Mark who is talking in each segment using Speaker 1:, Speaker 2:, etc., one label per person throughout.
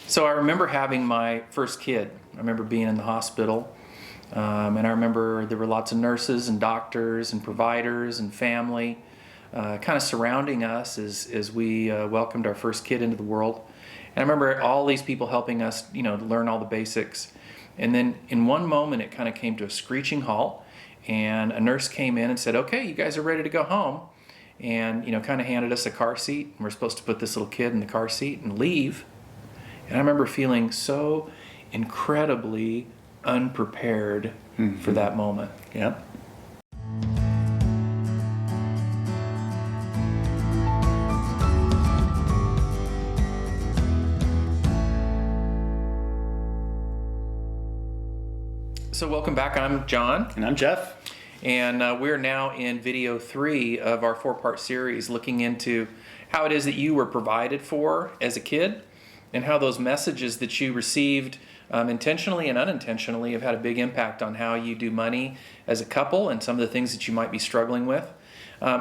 Speaker 1: So I remember having my first kid. I remember being in the hospital, and I remember there were lots of nurses and doctors and providers and family kind of surrounding us as we welcomed our first kid into the world. And I remember all these people helping us, learn all the basics. And then in one moment, it kind of came to a screeching halt, and a nurse came in and said, "Okay, you guys are ready to go home." And, kind of handed us a car seat, and we're supposed to put this little kid in the car seat and leave. And I remember feeling so incredibly unprepared for that moment.
Speaker 2: Yep.
Speaker 1: So welcome back. I'm John.
Speaker 2: And I'm Jeff.
Speaker 1: And we're now in video 3 of our 4-part series looking into how it is that you were provided for as a kid, and how those messages that you received intentionally and unintentionally have had a big impact on how you do money as a couple and some of the things that you might be struggling with.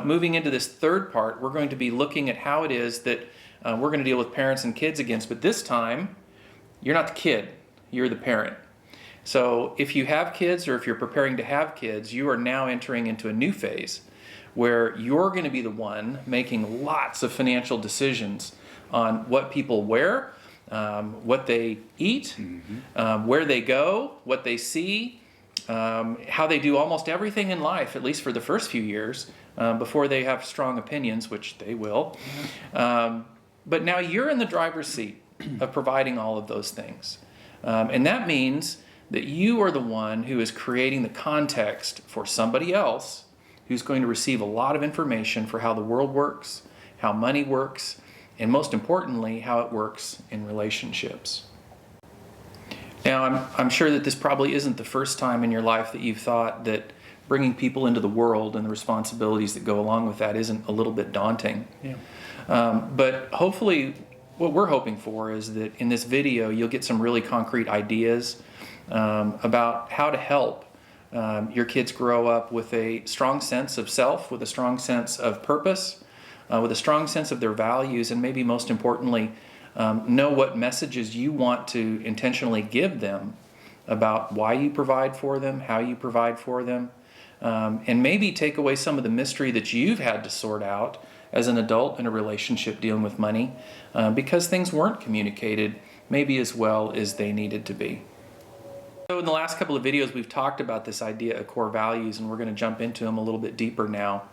Speaker 1: Moving into this 3rd part, we're going to be looking at how it is that we're going to deal with parents and kids against, but this time, you're not the kid, you're the parent. So if you have kids, or if you're preparing to have kids, you are now entering into a new phase where you're going to be the one making lots of financial decisions on what people wear, what they eat, where they go, what they see, how they do almost everything in life, at least for the first few years, before they have strong opinions, which they will. But now you're in the driver's seat of providing all of those things. And that means that you are the one who is creating the context for somebody else who's going to receive a lot of information for how the world works, how money works, and most importantly, how it works in relationships. Now, I'm sure that this probably isn't the first time in your life that you've thought that bringing people into the world and the responsibilities that go along with that isn't a little bit daunting.
Speaker 2: Yeah.
Speaker 1: But hopefully, what we're hoping for is that in this video, you'll get some really concrete ideas about how to help your kids grow up with a strong sense of self, with a strong sense of purpose, with a strong sense of their values, and maybe most importantly, know what messages you want to intentionally give them about why you provide for them, how you provide for them, and maybe take away some of the mystery that you've had to sort out as an adult in a relationship dealing with money, because things weren't communicated maybe as well as they needed to be. So in the last couple of videos, we've talked about this idea of core values, and we're going to jump into them a little bit deeper now.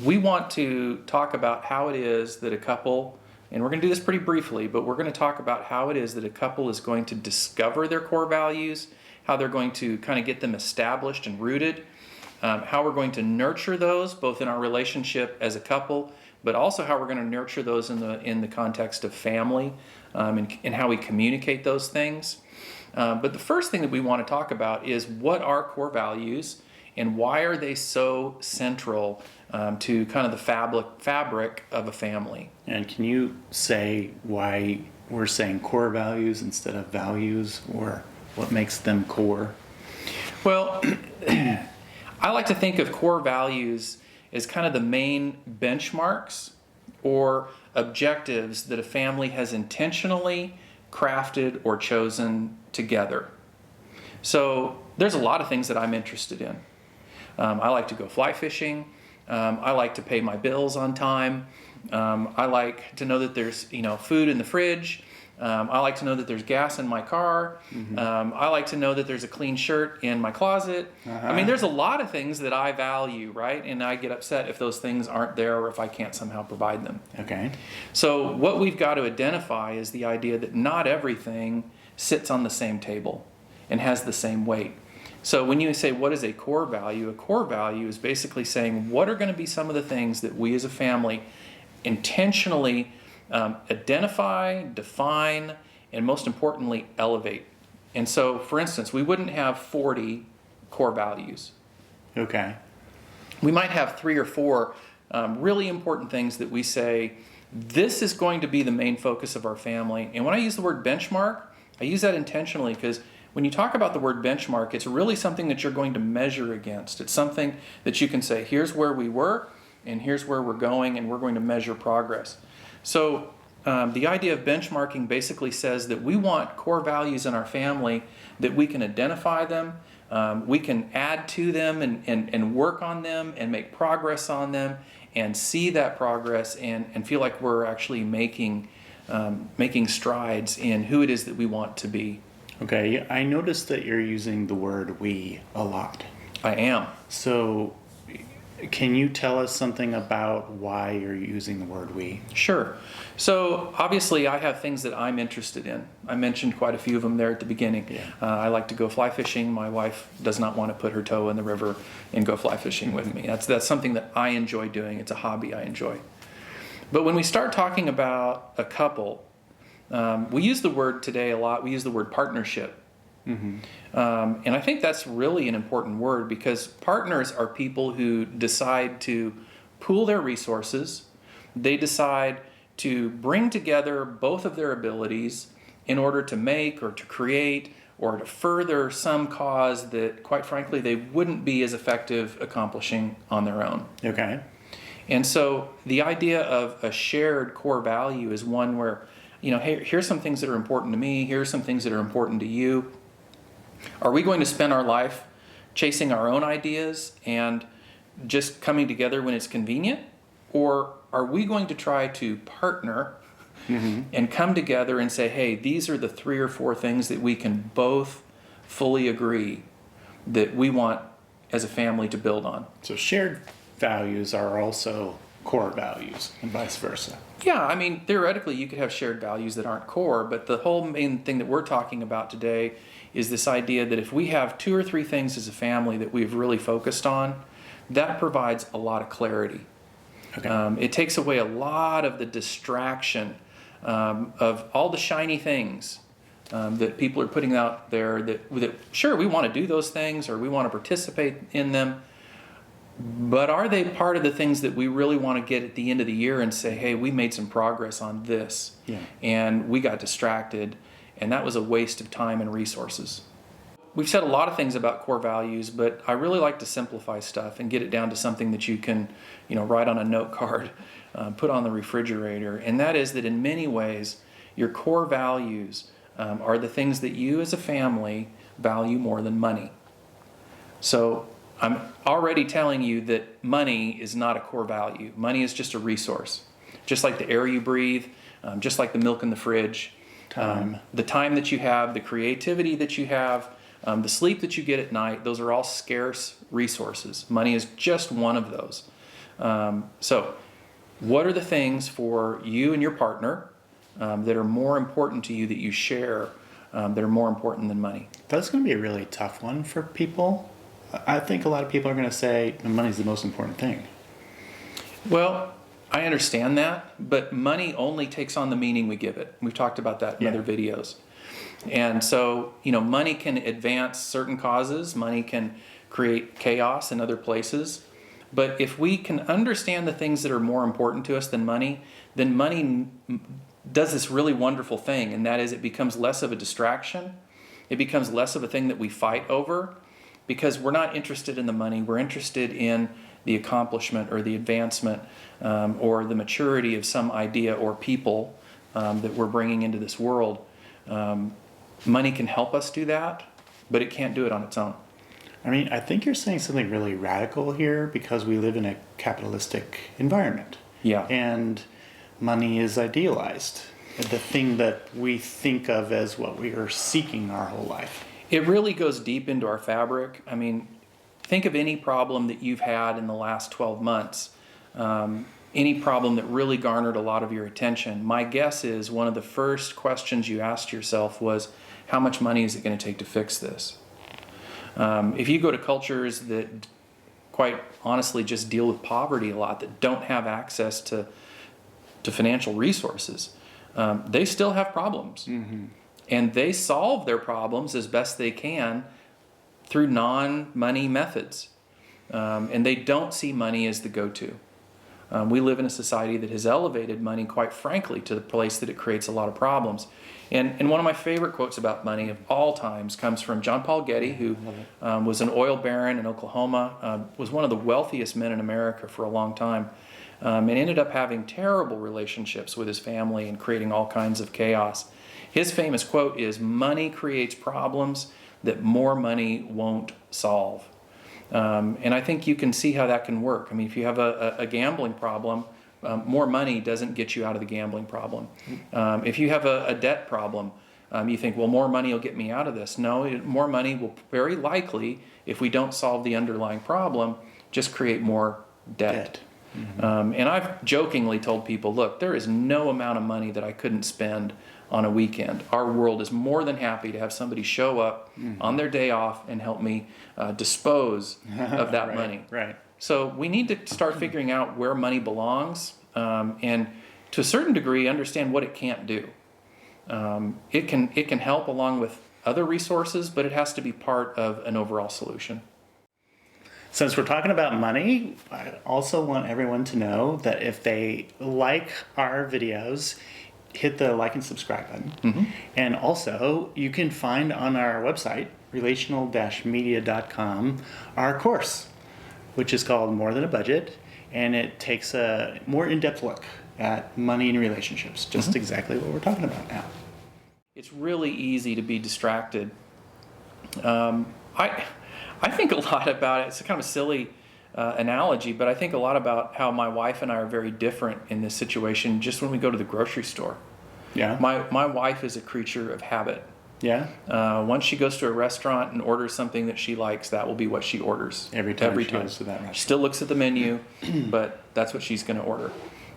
Speaker 1: We want to talk about how it is that a couple, and we're going to do this pretty briefly, but we're going to talk about how it is that a couple is going to discover their core values, how they're going to kind of get them established and rooted, how we're going to nurture those both in our relationship as a couple, but also how we're going to nurture those in the context of family, and how we communicate those things. But the first thing that we want to talk about is what are core values and why are they so central to kind of the fabric of a family. And
Speaker 2: can you say why we're saying core values instead of values, or what makes them core?
Speaker 1: Well, I like to think of core values as kind of the main benchmarks or objectives that a family has intentionally crafted or chosen together. So there's a lot of things that I'm interested in. I like to go fly fishing. I like to pay my bills on time. I like to know that there's food in the fridge. I like to know that there's gas in my car. I like to know that there's a clean shirt in my closet. I mean, there's a lot of things that I value, right? And I get upset if those things aren't there or if I can't somehow provide them.
Speaker 2: Okay.
Speaker 1: So what we've got to identify is the idea that not everything sits on the same table and has the same weight. So when you say what is a core value is basically saying what are going to be some of the things that we as a family intentionally identify, define, and most importantly, elevate. And so, for instance, we wouldn't have 40 core values.
Speaker 2: Okay.
Speaker 1: We might have 3 or 4 really important things that we say, this is going to be the main focus of our family. And when I use the word benchmark, I use that intentionally because when you talk about the word benchmark, it's really something that you're going to measure against. It's something that you can say, here's where we were, and here's where we're going, and we're going to measure progress. So The idea of benchmarking basically says that we want core values in our family that we can identify them, we can add to them and work on them and make progress on them and see that progress and feel like we're actually making strides in who it is that we want to be.
Speaker 2: Okay, I noticed that you're using the word we a lot.
Speaker 1: I am.
Speaker 2: So can you tell us something about why you're using the word we?
Speaker 1: Sure. So obviously I have things that I'm interested in. I mentioned quite a few of them there at the beginning.
Speaker 2: Yeah.
Speaker 1: I like to go fly fishing. My wife does not want to put her toe in the river and go fly fishing with me. That's something that I enjoy doing. It's a hobby I enjoy. But when we start talking about a couple, we use the word today a lot. We use the word partnership.
Speaker 2: Mm-hmm.
Speaker 1: And I think that's really an important word because partners are people who decide to pool their resources. They decide to bring together both of their abilities in order to make or to create or to further some cause that, quite frankly, they wouldn't be as effective accomplishing on their own.
Speaker 2: Okay.
Speaker 1: And so the idea of a shared core value is one where, hey, here's some things that are important to me. Here's some things that are important to you. Are we going to spend our life chasing our own ideas and just coming together when it's convenient? Or are we going to try to partner and come together and say, hey, these are the 3 or 4 things that we can both fully agree that we want as a family to build on?
Speaker 2: So shared values are also core values and vice versa.
Speaker 1: Yeah, I mean, theoretically, you could have shared values that aren't core, but the whole main thing that we're talking about today is this idea that if we have 2 or 3 things as a family that we've really focused on, that provides a lot of clarity.
Speaker 2: Okay.
Speaker 1: It takes away a lot of the distraction of all the shiny things that people are putting out there that sure, we want to do those things or we want to participate in them, but are they part of the things that we really want to get at the end of the year and say, hey, we made some progress on this, and we got distracted, and that was a waste of time and resources. We've said a lot of things about core values, but I really like to simplify stuff and get it down to something that you can, write on a note card, put on the refrigerator, and that is that in many ways, your core values are the things that you as a family value more than money. So I'm already telling you that money is not a core value. Money is just a resource. Just like the air you breathe, just like the milk in the fridge. The time that you have, the creativity that you have, the sleep that you get at night, those are all scarce resources. Money is just one of those. So what are the things for you and your partner that are more important to you that you share that are more important than money?
Speaker 2: That's going to be a really tough one for people. I think a lot of people are going to say money's the most important thing.
Speaker 1: Well, I understand that, but money only takes on the meaning we give it. We've talked about that in other videos. And so, money can advance certain causes. Money can create chaos in other places. But if we can understand the things that are more important to us than money, then money does this really wonderful thing, and that is it becomes less of a distraction. It becomes less of a thing that we fight over because we're not interested in the money. We're interested in the accomplishment or the advancement or the maturity of some idea or people that we're bringing into this world. Money can help us do that, but it can't do it on its own.
Speaker 2: I mean, I think you're saying something really radical here because we live in a capitalistic environment.
Speaker 1: Yeah.
Speaker 2: And money is idealized, the thing that we think of as what we are seeking our whole life.
Speaker 1: It really goes deep into our fabric. I mean, think of any problem that you've had in the last 12 months, any problem that really garnered a lot of your attention. My guess is one of the first questions you asked yourself was, how much money is it going to take to fix this? If you go to cultures that quite honestly just deal with poverty a lot, that don't have access to financial resources, they still have problems. Mm-hmm. And they solve their problems as best they can through non-money methods. And they don't see money as the go-to. We live in a society that has elevated money, quite frankly, to the place that it creates a lot of problems. And one of my favorite quotes about money of all times comes from John Paul Getty, who was an oil baron in Oklahoma, was one of the wealthiest men in America for a long time. and ended up having terrible relationships with his family and creating all kinds of chaos. His famous quote is, "Money creates problems that more money won't solve." And I think you can see how that can work. I mean, if you have a gambling problem, more money doesn't get you out of the gambling problem. If you have a debt problem, you think, well, more money will get me out of this. No, more money will very likely, if we don't solve the underlying problem, just create more debt. And I've jokingly told people, look, there is no amount of money that I couldn't spend on a weekend. Our world is more than happy to have somebody show up on their day off and help me dispose of that money.
Speaker 2: Right.
Speaker 1: So we need to start figuring out where money belongs, and to a certain degree understand what it can't do. It can help along with other resources, but it has to be part of an overall solution.
Speaker 2: Since we're talking about money, I also want everyone to know that if they like our videos, hit the like and subscribe button. And also, you can find on our website, relational-media.com, our course, which is called More Than a Budget, and it takes a more in-depth look at money and relationships, just exactly what we're talking about now.
Speaker 1: It's really easy to be distracted. I think a lot about it. It's a kind of silly analogy, but I think a lot about how my wife and I are very different in this situation just when we go to the grocery store.
Speaker 2: Yeah.
Speaker 1: My wife is a creature of habit.
Speaker 2: Yeah.
Speaker 1: Once she goes to a restaurant and orders something that she likes, that will be what she orders.
Speaker 2: Every time she goes to that restaurant.
Speaker 1: She still looks at the menu, but that's what she's going to order.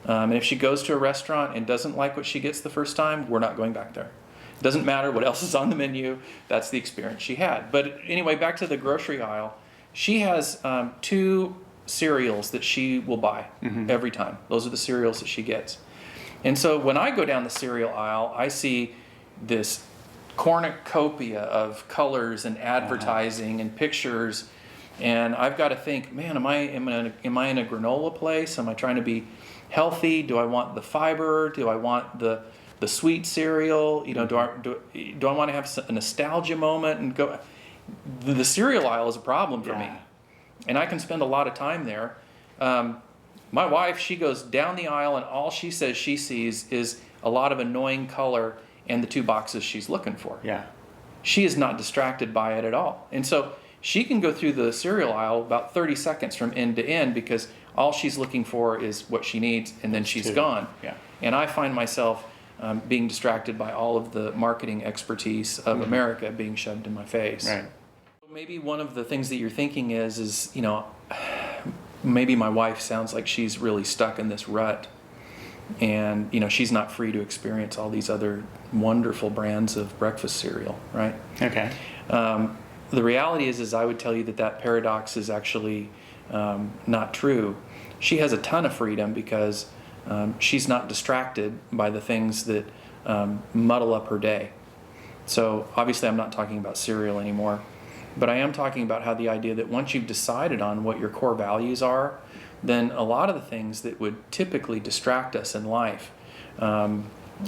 Speaker 1: And if she goes to a restaurant and doesn't like what she gets the first time, we're not going back there. It doesn't matter what else is on the menu. That's the experience she had. But anyway, back to the grocery aisle. She has 2 cereals that she will buy every time. Those are the cereals that she gets. And so when I go down the cereal aisle, I see this cornucopia of colors and advertising and pictures, and I've got to think, man, am I in a granola place? Am I trying to be healthy? Do I want the fiber? Do I want the sweet cereal? You know, do I want to have a nostalgia moment and go? The cereal aisle is a problem for me, and I can spend a lot of time there. My wife, she goes down the aisle, and all she says she sees is a lot of annoying color and the 2 boxes she's looking for.
Speaker 2: Yeah.
Speaker 1: She is not distracted by it at all. And so she can go through the cereal aisle about 30 seconds from end to end because all she's looking for is what she needs, and then she's gone.
Speaker 2: Yeah.
Speaker 1: And I find myself being distracted by all of the marketing expertise of America being shoved in my face.
Speaker 2: Right.
Speaker 1: Maybe one of the things that you're thinking is, you know, maybe my wife sounds like she's really stuck in this rut, and, you know, she's not free to experience all these other wonderful brands of breakfast cereal, right?
Speaker 2: Okay.
Speaker 1: The reality is I would tell you that paradox is actually not true. She has a ton of freedom because she's not distracted by the things that muddle up her day. So obviously I'm not talking about cereal anymore, but I am talking about how the idea that once you've decided on what your core values are, then a lot of the things that would typically distract us in life,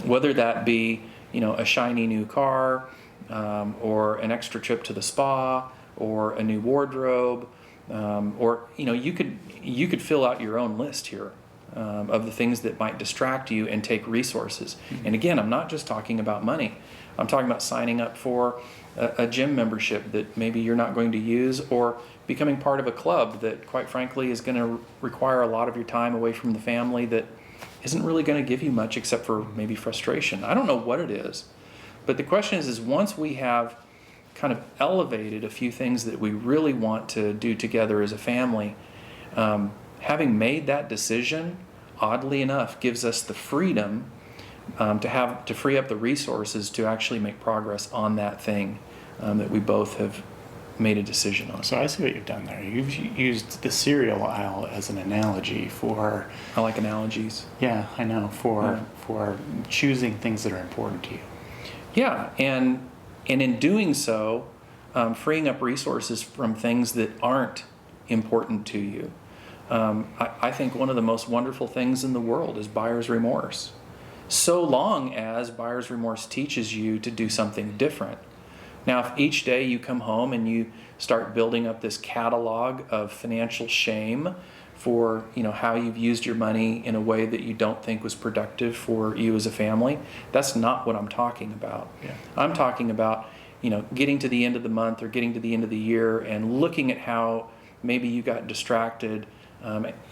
Speaker 1: whether that be, you know, a shiny new car, or an extra trip to the spa, or a new wardrobe, or, you know, you could fill out your own list here of the things that might distract you and take resources. And again, I'm not just talking about money. I'm talking about signing up for a gym membership that maybe you're not going to use, or becoming part of a club that, quite frankly, is going to require a lot of your time away from the family that isn't really going to give you much except for maybe frustration. I don't know what it is. But the question is once we have kind of elevated a few things that we really want to do together as a family, having made that decision, oddly enough, gives us the freedom to free up the resources to actually make progress on that thing that we both have made a decision on.
Speaker 2: So I see what you've done there. You've used the cereal aisle as an analogy for...
Speaker 1: I like analogies.
Speaker 2: Yeah, I know. For choosing things that are important to you.
Speaker 1: Yeah, and in doing so, freeing up resources from things that aren't important to you. I think one of the most wonderful things in the world is buyer's remorse. So long as buyer's remorse teaches you to do something different. Now, if each day you come home and you start building up this catalog of financial shame, for how you've used your money in a way that you don't think was productive for you as a family. That's not what I'm talking about.
Speaker 2: Yeah.
Speaker 1: I'm talking about getting to the end of the month or getting to the end of the year and looking at how maybe you got distracted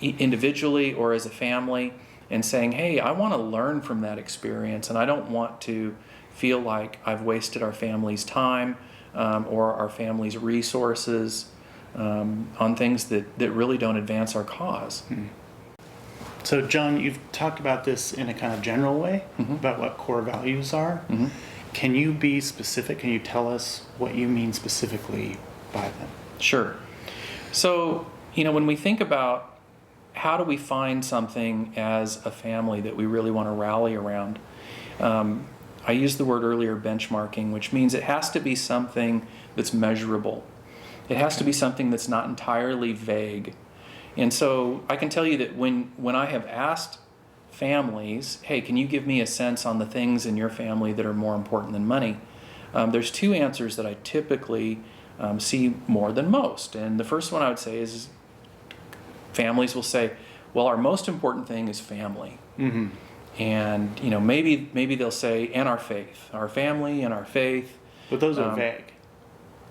Speaker 1: individually or as a family, and saying, hey, I want to learn from that experience, and I don't want to feel like I've wasted our family's time or our family's resources on things that really don't advance our cause.
Speaker 2: So, John, you've talked about this in a kind of general way about what core values are. Can you be specific? Can you tell us what you mean specifically by them?
Speaker 1: Sure. So, when we think about how do we find something as a family that we really want to rally around, I used the word earlier, benchmarking, which means it has to be something that's measurable. It has to be something that's not entirely vague. And so I can tell you that when I have asked families, hey, can you give me a sense on the things in your family that are more important than money? There's two answers that I typically see more than most. And the first one I would say is families will say, well, our most important thing is family. And maybe they'll say, and our faith, our family and our faith.
Speaker 2: But those are vague.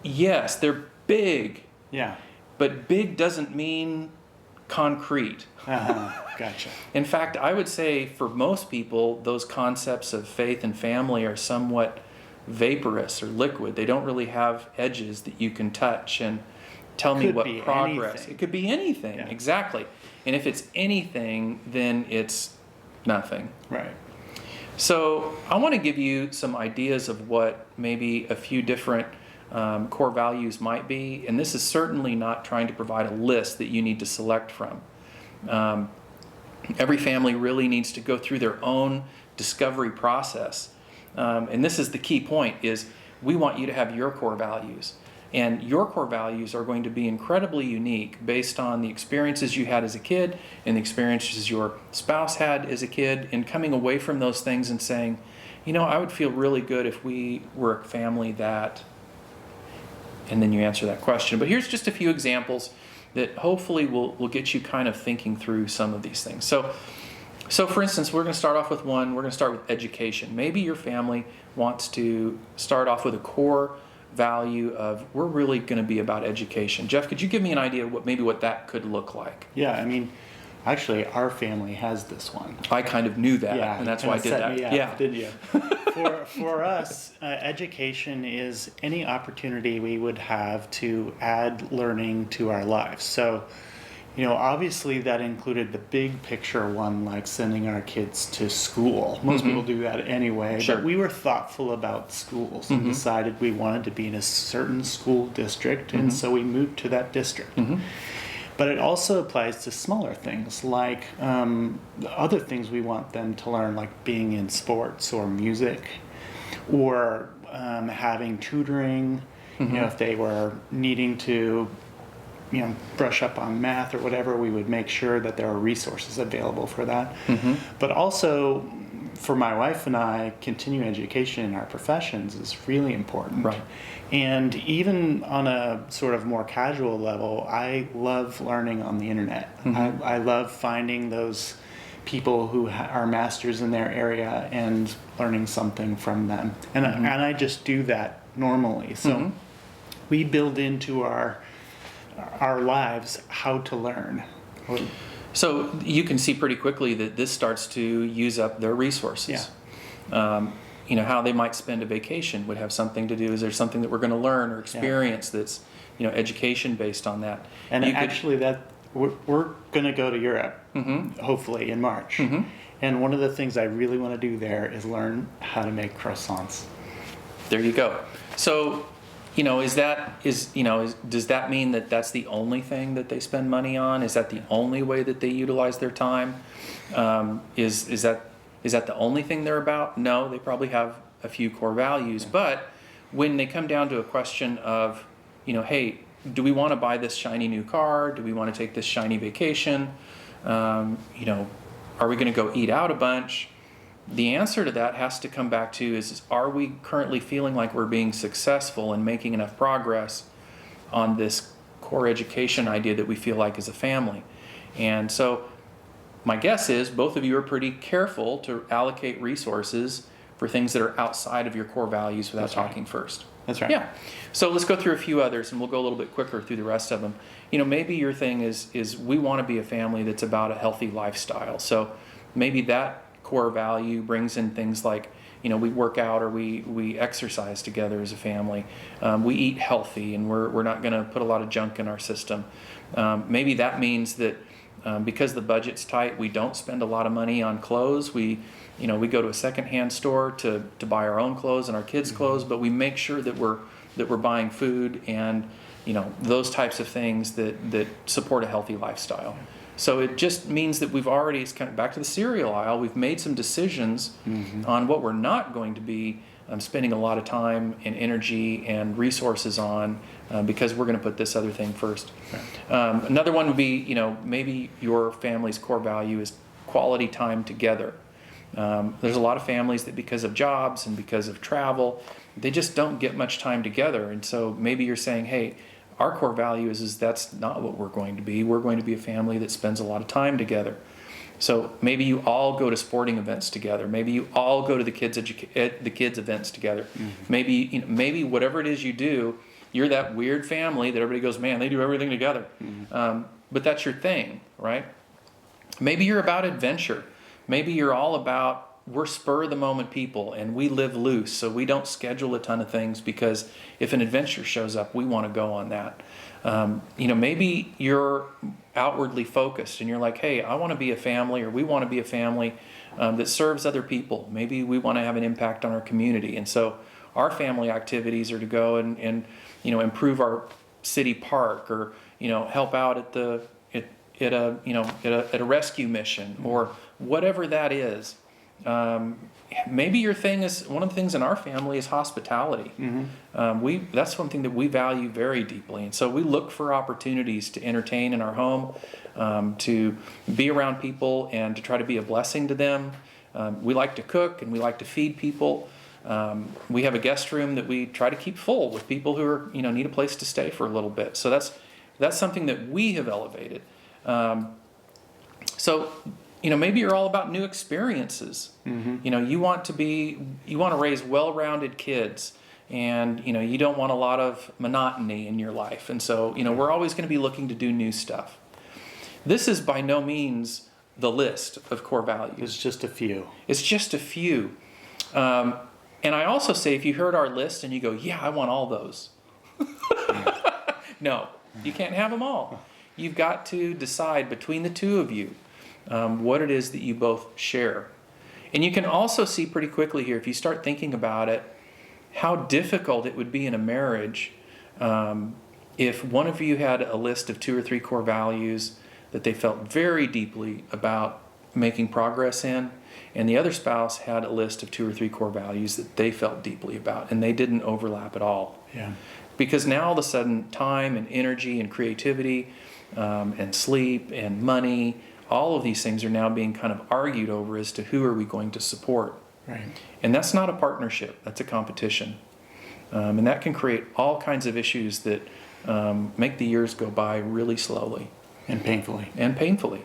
Speaker 1: Yes, they're big.
Speaker 2: Yeah.
Speaker 1: But big doesn't mean concrete.
Speaker 2: Gotcha.
Speaker 1: In fact, I would say for most people, those concepts of faith and family are somewhat vaporous or liquid. They don't really have edges that you can touch and tell me what progress.
Speaker 2: Anything.
Speaker 1: It could be anything,
Speaker 2: Yeah.
Speaker 1: exactly. And if it's anything, then it's nothing.
Speaker 2: Right.
Speaker 1: So I want to give you some ideas of what maybe a few different core values might be. And this is certainly not trying to provide a list that you need to select from. Every family really needs to go through their own discovery process. And this is the key point, is we want you to have your core values. And your core values are going to be incredibly unique based on the experiences you had as a kid and the experiences your spouse had as a kid, and coming away from those things and saying, I would feel really good if we were a family that, and then you answer that question. But here's just a few examples that hopefully will get you kind of thinking through some of these things. So for instance, we're going to start off with one. We're going to start with education. Maybe your family wants to start off with a core value of, we're really going to be about education. Jeff, could you give me an idea of what that could look like?
Speaker 2: Yeah, actually, our family has this one.
Speaker 1: I kind of knew that,
Speaker 2: Yeah,
Speaker 1: and that's why I did that.
Speaker 2: Yeah, didn't you? For us, education is any opportunity we would have to add learning to our lives. So, obviously that included the big picture one, like sending our kids to school. Most people do that anyway.
Speaker 1: Sure.
Speaker 2: But we were thoughtful about schools and decided we wanted to be in a certain school district, and so we moved to that district. But it also applies to smaller things, like other things we want them to learn, like being in sports or music, or having tutoring. If they were needing to brush up on math or whatever, we would make sure that there are resources available for that. But also, for my wife and I, continuing education in our professions is really important.
Speaker 1: Right.
Speaker 2: And even on a sort of more casual level, I love learning on the internet. I love finding those people who are masters in their area and learning something from them. And I just do that normally. So we build into our lives how to learn.
Speaker 1: So you can see pretty quickly that this starts to use up their resources. How they might spend a vacation would have something to do. Is there something that we're going to learn or experience that's education based on that?
Speaker 2: And actually, we're going to go to Europe hopefully in March. And one of the things I really want to do there is learn how to make croissants.
Speaker 1: There you go. So does that mean that that's the only thing that they spend money on? Is that the only way that they utilize their time? Is that the only thing they're about? No, they probably have a few core values. But when they come down to a question of, hey, do we want to buy this shiny new car? Do we want to take this shiny vacation? Are we going to go eat out a bunch? The answer to that has to come back to is are we currently feeling like we're being successful and making enough progress on this core education idea that we feel like as a family? And so my guess is both of you are pretty careful to allocate resources for things that are outside of your core values without
Speaker 2: That's right.
Speaker 1: talking first.
Speaker 2: That's right.
Speaker 1: Yeah. So let's go through a few others, and we'll go a little bit quicker through the rest of them. Maybe your thing is we want to be a family that's about a healthy lifestyle. So maybe that core value brings in things like, we work out or we exercise together as a family. We eat healthy, and we're not going to put a lot of junk in our system. Maybe that means that because the budget's tight, we don't spend a lot of money on clothes. We go to a secondhand store to buy our own clothes and our kids' clothes, but we make sure that we're buying food and those types of things that support a healthy lifestyle. So it just means that we've already, it's kind of back to the cereal aisle, we've made some decisions on what we're not going to be spending a lot of time and energy and resources on because we're going to put this other thing first. Right. Another one would be, maybe your family's core value is quality time together. There's a lot of families that because of jobs and because of travel, they just don't get much time together. And so maybe you're saying, hey, our core value is that's not what we're going to be. We're going to be a family that spends a lot of time together. So maybe you all go to sporting events together. Maybe you all go to the kids' events together. Maybe whatever it is you do, you're that weird family that everybody goes, man, they do everything together. But that's your thing, right? Maybe you're about adventure. Maybe you're all about, we're spur of the moment people and we live loose, so we don't schedule a ton of things because if an adventure shows up, we want to go on that. Maybe you're outwardly focused and you're like, hey, I want to be a family, or we want to be a family that serves other people. Maybe we want to have an impact on our community, and so our family activities are to go and improve our city park, or help out at a rescue mission, or whatever that is. Maybe your thing is, one of the things in our family is hospitality. That's something that we value very deeply, and so we look for opportunities to entertain in our home, to be around people and to try to be a blessing to them. We like to cook and we like to feed people. We have a guest room that we try to keep full with people who are need a place to stay for a little bit. So that's something that we have elevated. Maybe you're all about new experiences. You want to raise well-rounded kids, and you don't want a lot of monotony in your life. And so we're always going to be looking to do new stuff. This is by no means the list of core values.
Speaker 2: It's just a few.
Speaker 1: It's just a few. And I also say, if you heard our list and you go, yeah, I want all those. No, you can't have them all. You've got to decide between the two of you what it is that you both share. And you can also see pretty quickly here, if you start thinking about it, how difficult it would be in a marriage if one of you had a list of 2 or 3 core values that they felt very deeply about making progress in, and the other spouse had a list of 2 or 3 core values that they felt deeply about, and they didn't overlap at all.
Speaker 2: Yeah.
Speaker 1: Because now all of a sudden, time and energy and creativity and sleep and money, all of these things are now being kind of argued over as to who are we going to support.
Speaker 2: Right.
Speaker 1: And that's not a partnership, that's a competition. And that can create all kinds of issues that make the years go by really slowly.
Speaker 2: And painfully.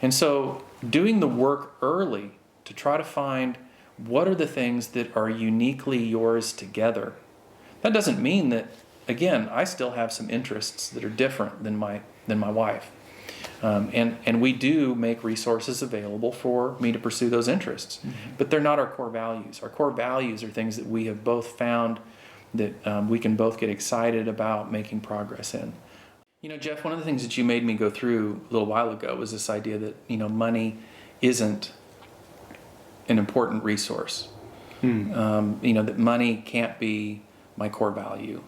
Speaker 1: And so doing the work early to try to find what are the things that are uniquely yours together. That doesn't mean that, again, I still have some interests that are different than my wife. And we do make resources available for me to pursue those interests. But they're not our core values. Our core values are things that we have both found that we can both get excited about making progress in. Jeff, one of the things that you made me go through a little while ago was this idea that, money isn't an important resource. That money can't be my core value.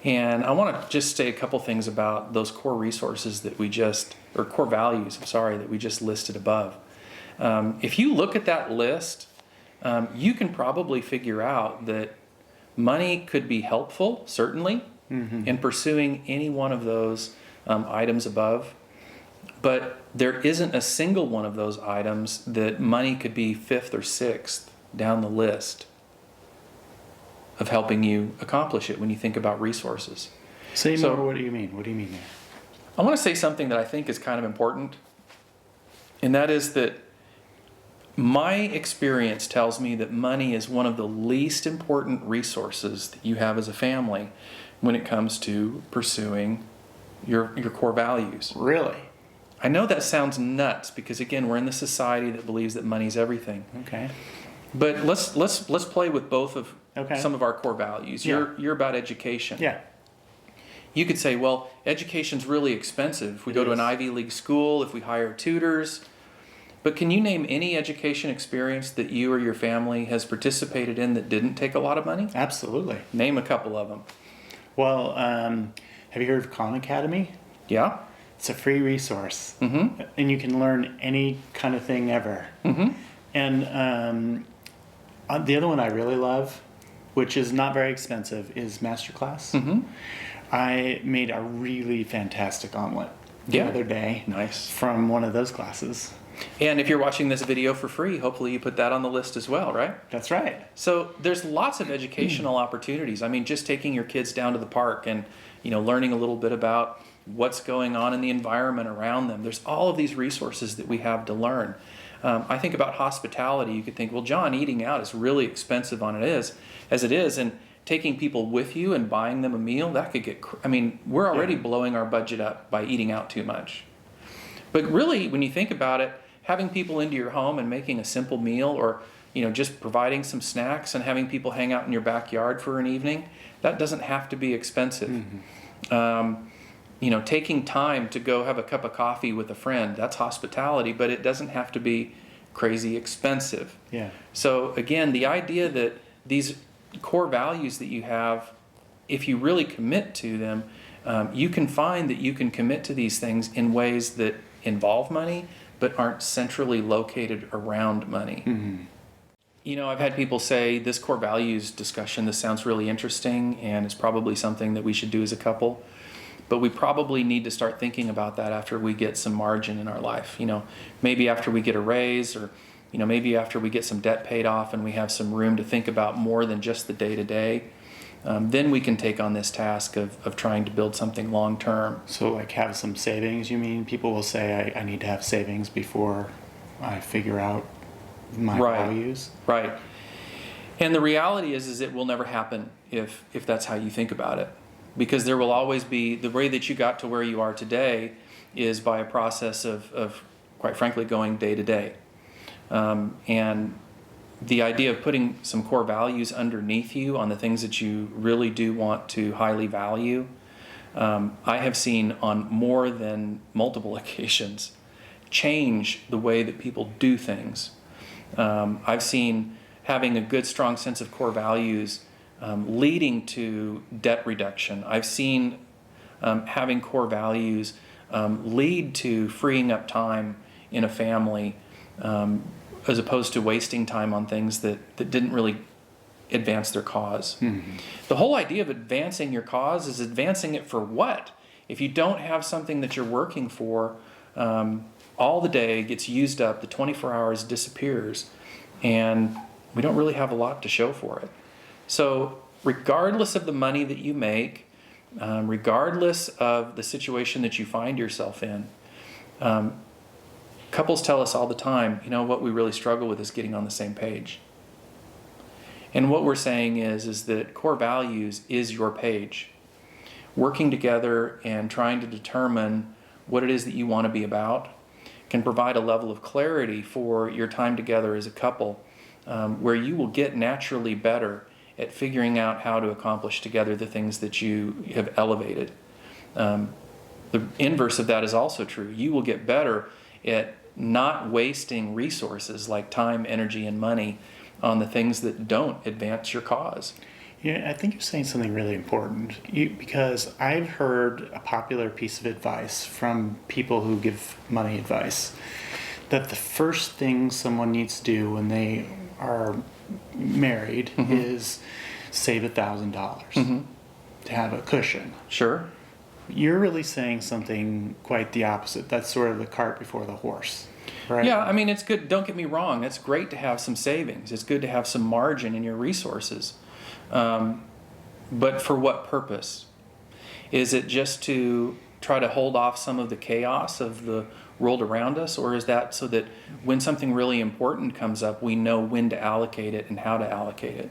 Speaker 1: And I want to just say a couple things about those core resources that core values, that we just listed above. If you look at that list, you can probably figure out that money could be helpful, certainly, in pursuing any one of those items above. But there isn't a single one of those items that money could be 5th or 6th down the list of helping you accomplish it when you think about resources.
Speaker 2: Say more, what do you mean? What do you mean there?
Speaker 1: I want to say something that I think is kind of important, and that is that my experience tells me that money is one of the least important resources that you have as a family when it comes to pursuing your core values.
Speaker 2: Really?
Speaker 1: I know that sounds nuts because, again, we're in the society that believes that money's everything.
Speaker 2: Okay.
Speaker 1: But let's play with both of
Speaker 2: Okay.
Speaker 1: some of our core values.
Speaker 2: Yeah.
Speaker 1: You're about education.
Speaker 2: Yeah.
Speaker 1: You could say, well, education's really expensive. If we go to an
Speaker 2: is.
Speaker 1: Ivy League school, if we hire tutors. But can you name any education experience that you or your family has participated in that didn't take a lot of money?
Speaker 2: Absolutely.
Speaker 1: Name a couple of them.
Speaker 2: Well, have you heard of Khan Academy?
Speaker 1: Yeah?
Speaker 2: It's a free resource,
Speaker 1: Mm-hmm.
Speaker 2: and you can learn any kind of thing ever.
Speaker 1: Mm-hmm.
Speaker 2: And the other one I really love, which is not very expensive, is Masterclass.
Speaker 1: Mm-hmm.
Speaker 2: I made a really fantastic omelet the
Speaker 1: Yeah.
Speaker 2: other day
Speaker 1: Nice.
Speaker 2: from one of those classes.
Speaker 1: And if you're watching this video for free, hopefully you put that on the list as well, right?
Speaker 2: That's right.
Speaker 1: So there's lots of educational opportunities. I mean, just taking your kids down to the park and, learning a little bit about what's going on in the environment around them. There's all of these resources that we have to learn. I think about hospitality. You could think, well, John, eating out is really expensive as it is, and taking people with you and buying them a meal, that could get, we're already blowing our budget up by eating out too much. But really, when you think about it, having people into your home and making a simple meal, or just providing some snacks and having people hang out in your backyard for an evening, that doesn't have to be expensive.
Speaker 2: Mm-hmm.
Speaker 1: Taking time to go have a cup of coffee with a friend, that's hospitality, but it doesn't have to be crazy expensive.
Speaker 2: Yeah.
Speaker 1: So again, the idea that these core values that you have, if you really commit to them, you can find that you can commit to these things in ways that involve money but aren't centrally located around money.
Speaker 2: Mm-hmm.
Speaker 1: I've had people say, this core values discussion, this sounds really interesting and it's probably something that we should do as a couple, but we probably need to start thinking about that after we get some margin in our life. Maybe after we get a raise, or maybe after we get some debt paid off and we have some room to think about more than just the day-to-day. Then we can take on this task of trying to build something long-term.
Speaker 2: So like have some savings, you mean? People will say, I need to have savings before I figure out my values.
Speaker 1: Right. And the reality is it will never happen if that's how you think about it. Because there will always be, the way that you got to where you are today is by a process of quite frankly, going day to day. And the idea of putting some core values underneath you on the things that you really do want to highly value, I have seen on more than multiple occasions change the way that people do things. I've seen having a good, strong sense of core values leading to debt reduction. I've seen having core values lead to freeing up time in a family, as opposed to wasting time on things that didn't really advance their cause. Mm-hmm. The whole idea of advancing your cause is advancing it for what? If you don't have something that you're working for, all the day gets used up, the 24 hours disappears, and we don't really have a lot to show for it. So regardless of the money that you make, regardless of the situation that you find yourself in, couples tell us all the time, what we really struggle with is getting on the same page. And what we're saying is that core values is your page. Working together and trying to determine what it is that you want to be about can provide a level of clarity for your time together as a couple, where you will get naturally better at figuring out how to accomplish together the things that you have elevated. The inverse of that is also true. You will get better at not wasting resources like time, energy, and money on the things that don't advance your cause.
Speaker 2: Yeah, I think you're saying something really important, because I've heard a popular piece of advice from people who give money advice, that the first thing someone needs to do when they are married mm-hmm. is save $1,000 mm-hmm. to have a cushion.
Speaker 1: Sure.
Speaker 2: You're really saying something quite the opposite. That's sort of the cart before the horse, right?
Speaker 1: Yeah, it's good. Don't get me wrong. It's great to have some savings. It's good to have some margin in your resources. But for what purpose? Is it just to try to hold off some of the chaos of the world around us, or is that so that when something really important comes up, we know when to allocate it and how to allocate it?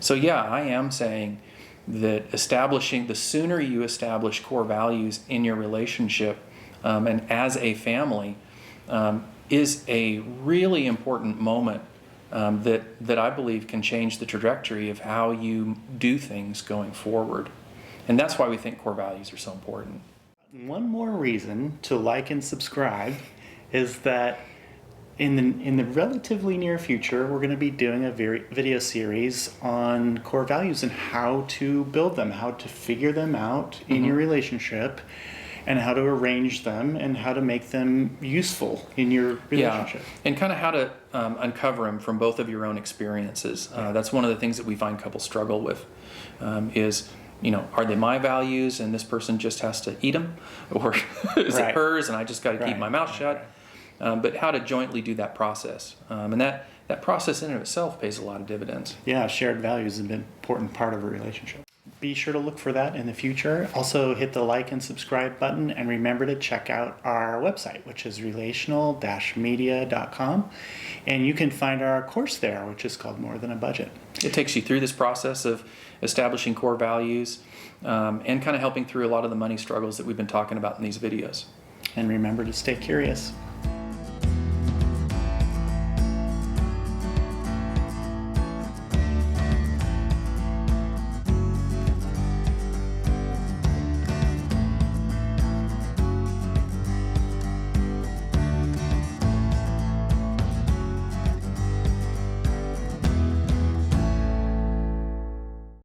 Speaker 1: So yeah, I am saying that the sooner you establish core values in your relationship and as a family, is a really important moment that I believe can change the trajectory of how you do things going forward. And that's why we think core values are so important.
Speaker 2: One more reason to like and subscribe is that in the relatively near future, we're going to be doing a video series on core values and how to build them, how to figure them out in your relationship, and how to arrange them and how to make them useful in your relationship.
Speaker 1: Yeah, and kind of how to uncover them from both of your own experiences. That's one of the things that we find couples struggle with is, are they my values and this person just has to eat them? Or is it hers and I just got to keep my mouth shut? But how to jointly do that process. And that process in and of itself pays a lot of dividends.
Speaker 2: Yeah, shared values is an important part of a relationship. Be sure to look for that in the future. Also hit the like and subscribe button, and remember to check out our website, which is relational-media.com. And you can find our course there, which is called More Than a Budget.
Speaker 1: It takes you through this process of establishing core values and kind of helping through a lot of the money struggles that we've been talking about in these videos.
Speaker 2: And remember to stay curious.